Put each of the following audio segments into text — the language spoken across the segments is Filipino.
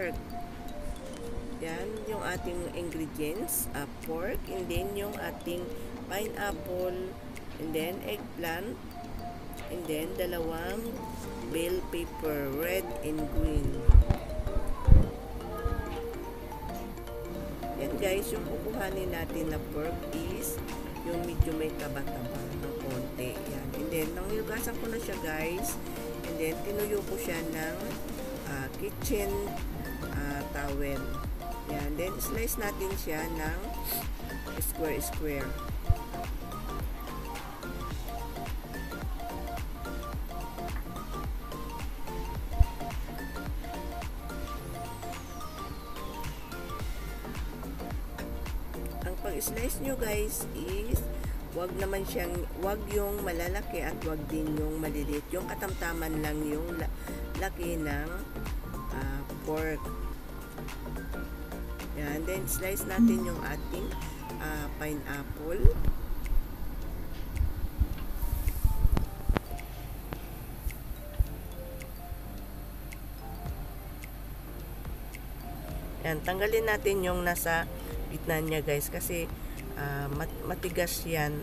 pork. Yan, yung ating ingredients, pork, and then yung ating pineapple, and then eggplant, and then dalawang bell pepper, red and green. Yan guys, yung kukuhanin natin na pork is yung medyo may taba-taba ng konti. Yan. And then, nangyugasan ko na siya guys, and then tinuyo ko siya ng kitchen towel. Yan. Then, slice natin siya ng square-square. Ang pag-slice nyo guys is wag naman siyang, wag yung malalaki at wag din yung maliliit. Yung katamtaman lang yung laki ng pork. Yan, then slice natin yung ating pineapple. Yan, tanggalin natin yung nasa gitna niya guys kasi matigas yan.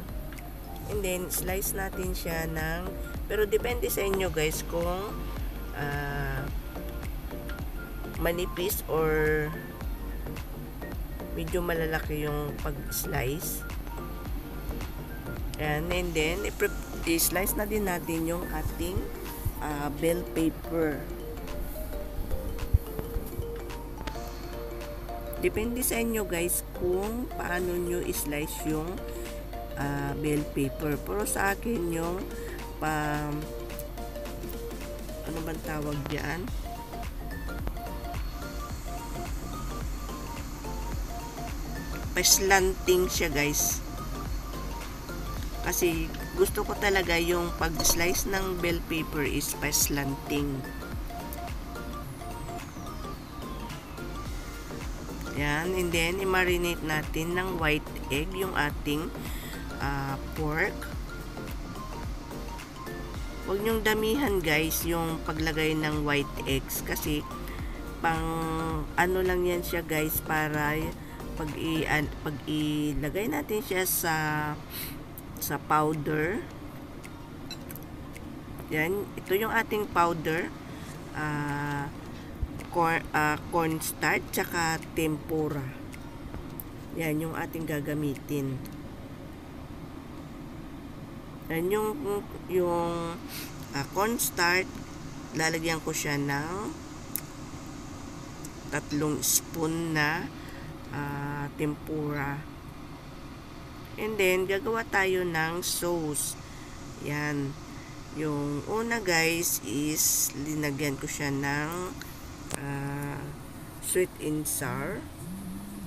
And then slice natin siya ng, pero depende sa inyo guys kung manipis or medyo malalaki yung pag-slice. And then i-slice na din natin yung ating bell pepper. Depende sa inyo guys kung paano nyo i-slice yung bell pepper. Pero sa akin yung ano bang tawag diyan? Pa-slanting siya guys. Kasi gusto ko talaga yung pag-slice ng bell pepper is pa-slanting. Yan, and then i-marinate natin ng white egg yung ating pork. Huwag nyong damihan guys yung paglagay ng white eggs kasi pang ano lang yan siya guys, para pag ilagay natin siya sa powder. Yan, ito yung ating powder, cornstarch tsaka tempura. Yan yung ating gagamitin. Yan yung cornstarch, lalagyan ko siya ng 3 spoon na tempura. And then gagawa tayo ng sauce. Yan. Yung una guys is linagyan ko siya ng sweet and sour.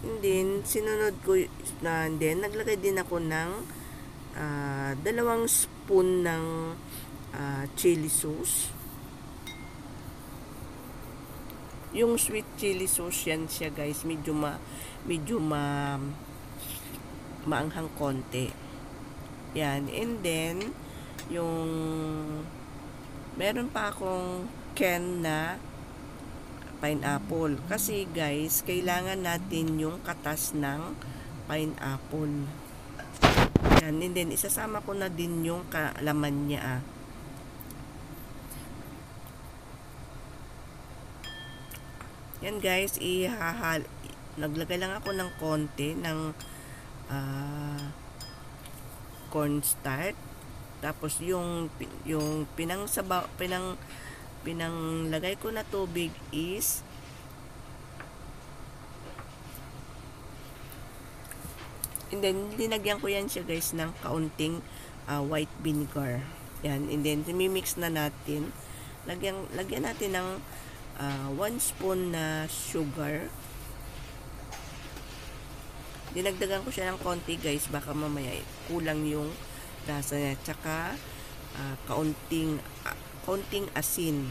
And then sinunod ko na, then naglagay din ako ng 2 spoon ng chili sauce. Yung sweet chili sauce yan siya guys, medyo maanghang konti. Yan, and then yung meron pa akong can na pineapple kasi guys kailangan natin yung katas ng pineapple. Yan, and then isasama ko na din yung kalaman niya. Yan guys, naglagay lang ako ng konti ng cornstarch. Tapos yung pinanglagay ko na tubig is and then linagyan ko yan siya guys ng kaunting white vinegar. Yan, and then mimix na natin. Lagyan natin ng 1 spoon na sugar. Dinagdagan ko siya ng konti guys, baka mamaya kulang yung lasa niya. Tsaka kaunting asin.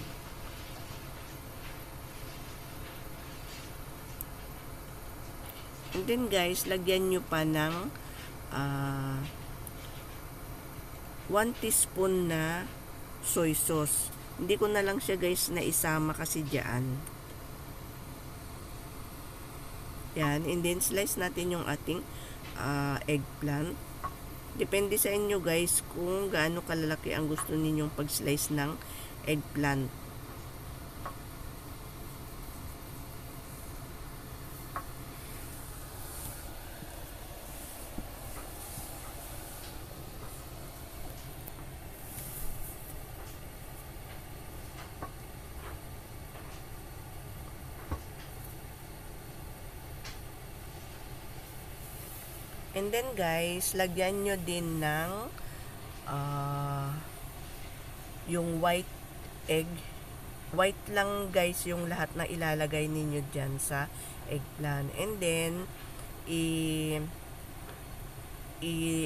And then guys, lagyan nyo pa ng 1 teaspoon na soy sauce. Hindi ko na lang siya guys na isama kasi dyan. Yan, and then slice natin yung ating eggplant. Depende sa inyo guys kung gaano kalalaki ang gusto ninyong pag-slice ng eggplant. And then guys, lagyan nyo din ng yung white egg. White lang guys yung lahat na ilalagay ninyo dyan sa eggplant. And then,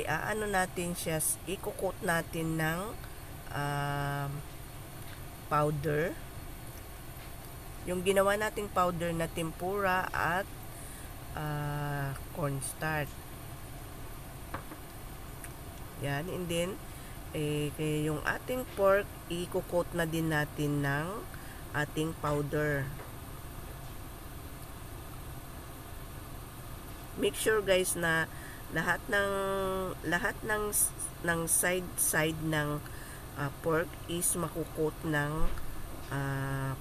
ano natin siya, i-coat natin ng powder. Yung ginawa nating powder na tempura at cornstarch. Yan, and then yung ating pork, i-coat na din natin ng ating powder. Make sure guys na lahat ng side ng pork is makukot ng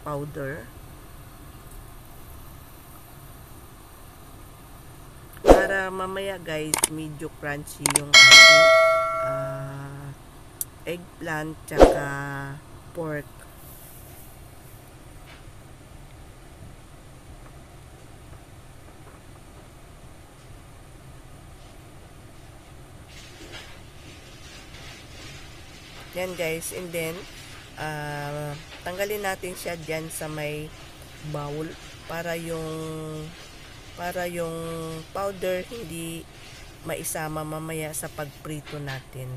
powder. Para mamaya guys, medyo crunchy yung ating eggplant tsaka pork. Yan guys, and then tanggalin natin siya dyan sa may bowl para yung powder hindi maisama mamaya sa pagprito natin.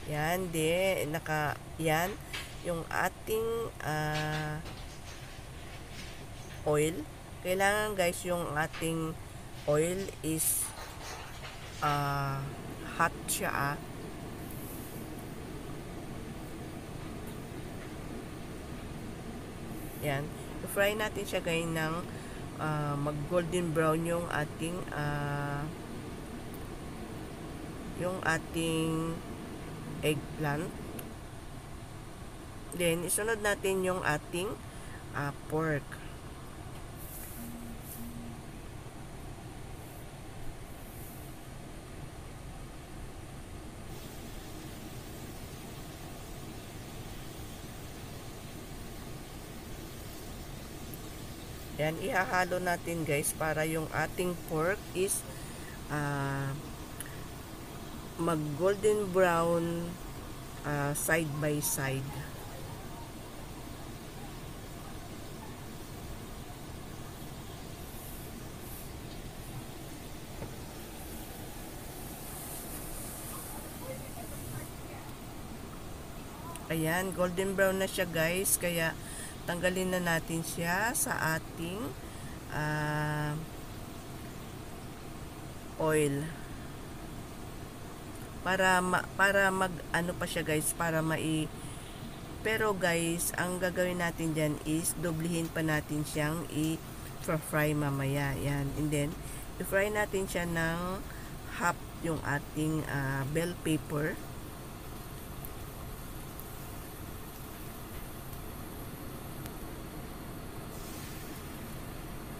Yan, yan yung ating oil. Kailangan guys yung ating oil is hot siya. Yan, i-fry natin siya guys ng mag golden brown yung ating eggplant. Then isunod natin yung ating pork. Yan, ihahalo natin guys para yung ating pork is mag golden brown side by side. Ayan, golden brown na siya guys, kaya tanggalin na natin siya sa ating oil. Para mag ano pa siya guys, pero guys, ang gagawin natin dyan is doblihin pa natin siyang i-fry mamaya. Yan, and then i-fry natin siya ng half yung ating bell pepper.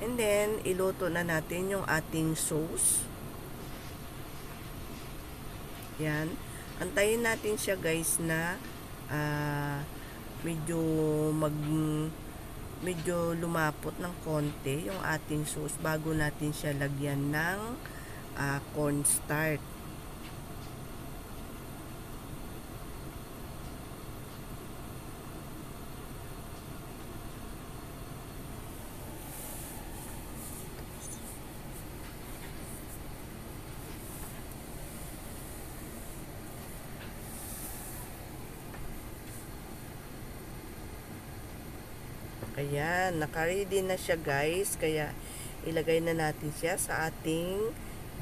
And then iluto na natin yung ating sauce. Yan. Antayin natin siya guys na medyo lumapot ng konti yung ating sauce bago natin siya lagyan ng cornstarch. Ayan, naka-ready na siya guys, kaya ilagay na natin siya sa ating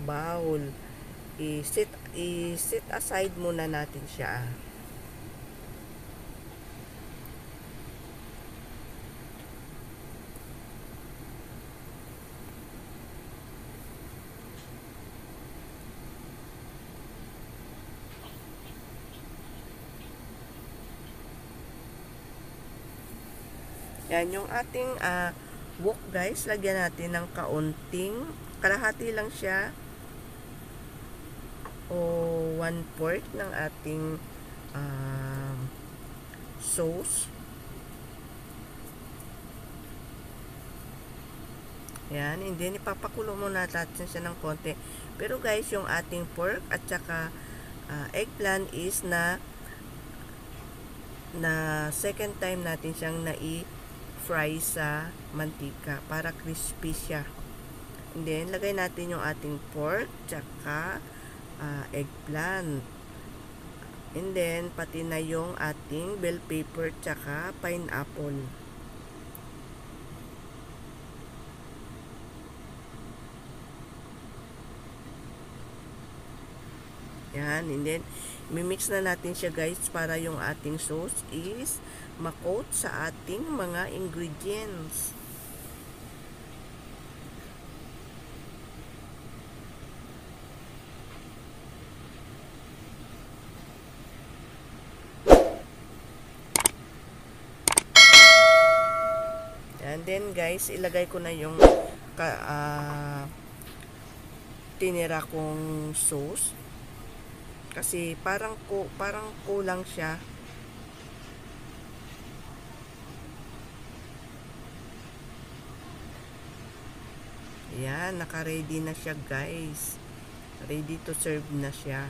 bowl. I-set aside muna natin siya. Yan, yung ating wok guys, lagyan natin ng kaunting, kalahati lang siya o 1/4 ng ating sauce. Yan, and then ipapakulo muna natin siya ng konti. Pero guys, yung ating pork at saka eggplant is na second time natin siyang fry sa mantika para crispy siya. And then lagay natin yung ating pork tsaka eggplant. And then pati na yung ating bell pepper tsaka pineapple. Yan, and then mimix na natin siya guys para yung ating sauce is ma-coat sa ating mga ingredients. And then guys, ilagay ko na yung tinira kong sauce. Kasi parang kulang siya. Ayan, naka-ready na siya guys. Ready to serve na siya.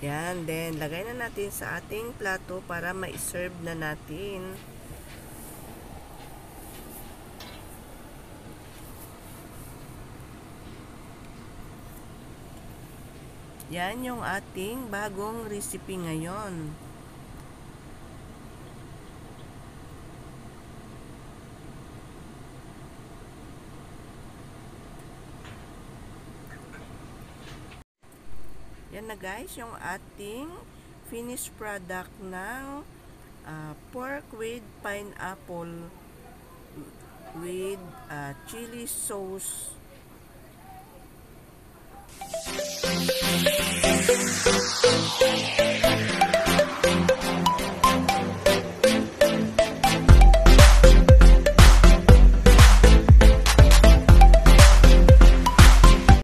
Yan, then lagay na natin sa ating plato para ma-serve na natin. Yan yung ating bagong recipe ngayon. Yan na guys, yung ating finished product ng pork with pineapple with chili sauce.